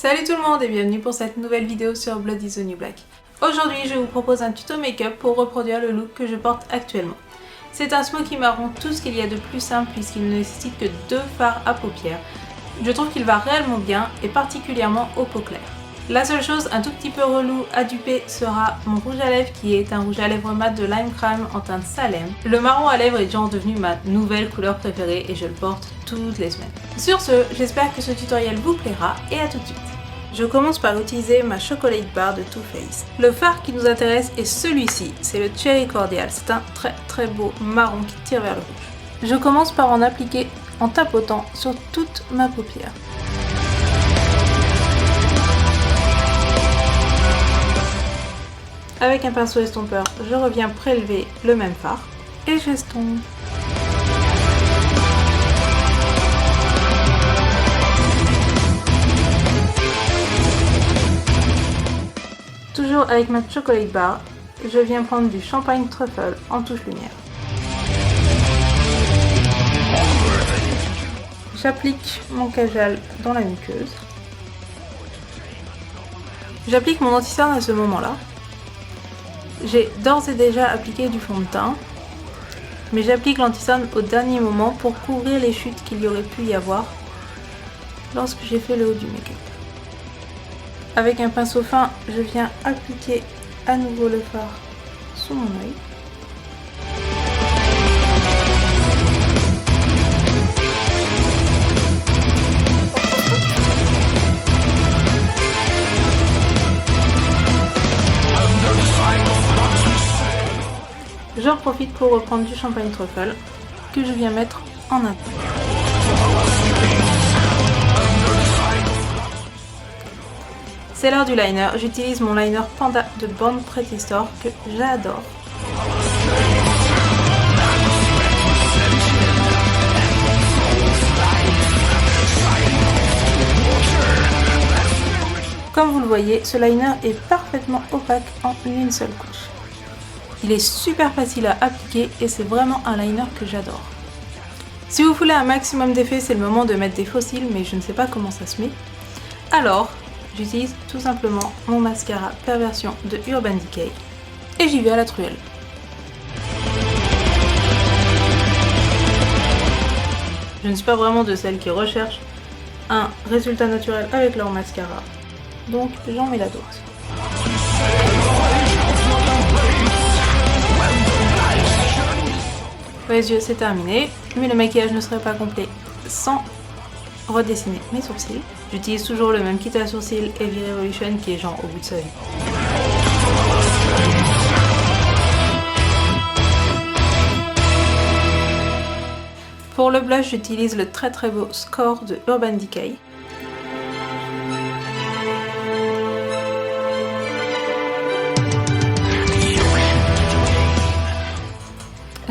Salut tout le monde et bienvenue pour cette nouvelle vidéo sur Blood is the New Black. Aujourd'hui je vous propose un tuto make-up pour reproduire le look que je porte actuellement. C'est un smoky marron, tout ce qu'il y a de plus simple puisqu'il ne nécessite que 2 fards à paupières. Je trouve qu'il va réellement bien et particulièrement aux peaux claires. La seule chose un tout petit peu relou à duper sera mon rouge à lèvres qui est un rouge à lèvres mat de Lime Crime en teinte Salem. Le marron à lèvres est genre devenu ma nouvelle couleur préférée et je le porte toutes les semaines. Sur ce, j'espère que ce tutoriel vous plaira et à tout de suite. Je commence par utiliser ma Chocolate Bar de Too Faced. Le fard qui nous intéresse est celui-ci, c'est le Cherry Cordial. C'est un très beau marron qui tire vers le rouge. Je commence par en appliquer en tapotant sur toute ma paupière. Avec un pinceau estompeur, je reviens prélever le même fard et j'estompe. Toujours avec ma Chocolate Bar, je viens prendre du Champagne Truffle en touche lumière. J'applique mon kajal dans la muqueuse. J'applique mon anti-cerne à ce moment-là. J'ai d'ores et déjà appliqué du fond de teint, mais j'applique l'anti-cerne au dernier moment pour couvrir les chutes qu'il y aurait pu y avoir lorsque j'ai fait le haut du make-up. Avec un pinceau fin, je viens appliquer à nouveau le fard sous mon œil. J'en profite pour reprendre du Champagne Truffle que je viens mettre en un. C'est l'heure du liner. J'utilise mon liner Panda de Born Pretty Store que j'adore. Comme vous le voyez, ce liner est parfaitement opaque en une seule couche. Il est super facile à appliquer et c'est vraiment un liner que j'adore. Si vous voulez un maximum d'effet, c'est le moment de mettre des faux cils, mais je ne sais pas comment ça se met. Alors, j'utilise tout simplement mon mascara Perversion de Urban Decay et j'y vais à la truelle. Je ne suis pas vraiment de celles qui recherchent un résultat naturel avec leur mascara, donc j'en mets la dose. Pour les yeux, c'est terminé, mais le maquillage ne serait pas complet sans redessiner mes sourcils. J'utilise toujours le même kit à sourcils Heavy Revolution qui est genre au bout de sa vie. Pour le blush, j'utilise le très beau Score de Urban Decay.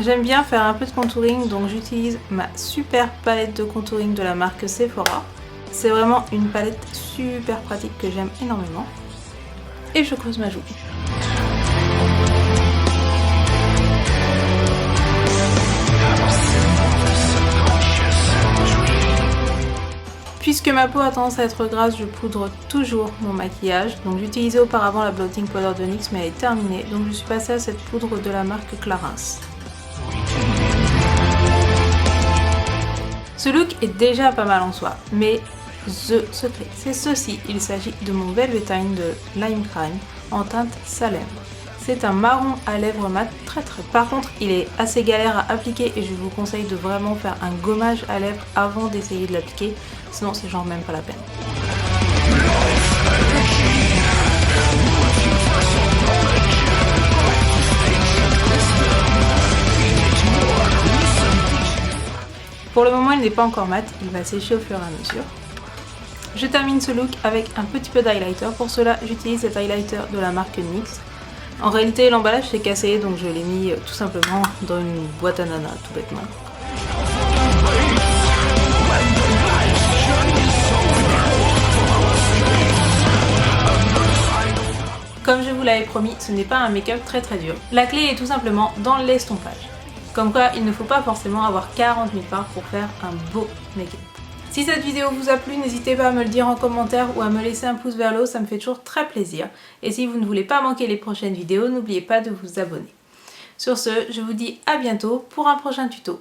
J'aime bien faire un peu de contouring, donc j'utilise ma super palette de contouring de la marque Sephora. C'est vraiment une palette super pratique que j'aime énormément. Et je creuse ma joue. Puisque ma peau a tendance à être grasse, je poudre toujours mon maquillage. Donc j'utilisais auparavant la Blotting Powder de NYX, mais elle est terminée. Donc je suis passée à cette poudre de la marque Clarins. Ce look est déjà pas mal en soi, mais the secret, c'est ceci. Il s'agit de mon Velvetine de Lime Crime en teinte Salem. C'est un marron à lèvres mat très. Par contre, il est assez galère à appliquer et je vous conseille de vraiment faire un gommage à lèvres avant d'essayer de l'appliquer, sinon c'est genre même pas la peine. Pour le moment, il n'est pas encore mat, il va sécher au fur et à mesure. Je termine ce look avec un petit peu d'highlighter. Pour cela, j'utilise cet highlighter de la marque NYX. En réalité, l'emballage s'est cassé, donc je l'ai mis tout simplement dans une boîte à nana, tout bêtement. Comme je vous l'avais promis, ce n'est pas un make-up très dur. La clé est tout simplement dans l'estompage. Comme quoi, il ne faut pas forcément avoir 40 000 fards pour faire un beau make-up. Si cette vidéo vous a plu, n'hésitez pas à me le dire en commentaire ou à me laisser un pouce vers le haut, ça me fait toujours très plaisir. Et si vous ne voulez pas manquer les prochaines vidéos, n'oubliez pas de vous abonner. Sur ce, je vous dis à bientôt pour un prochain tuto.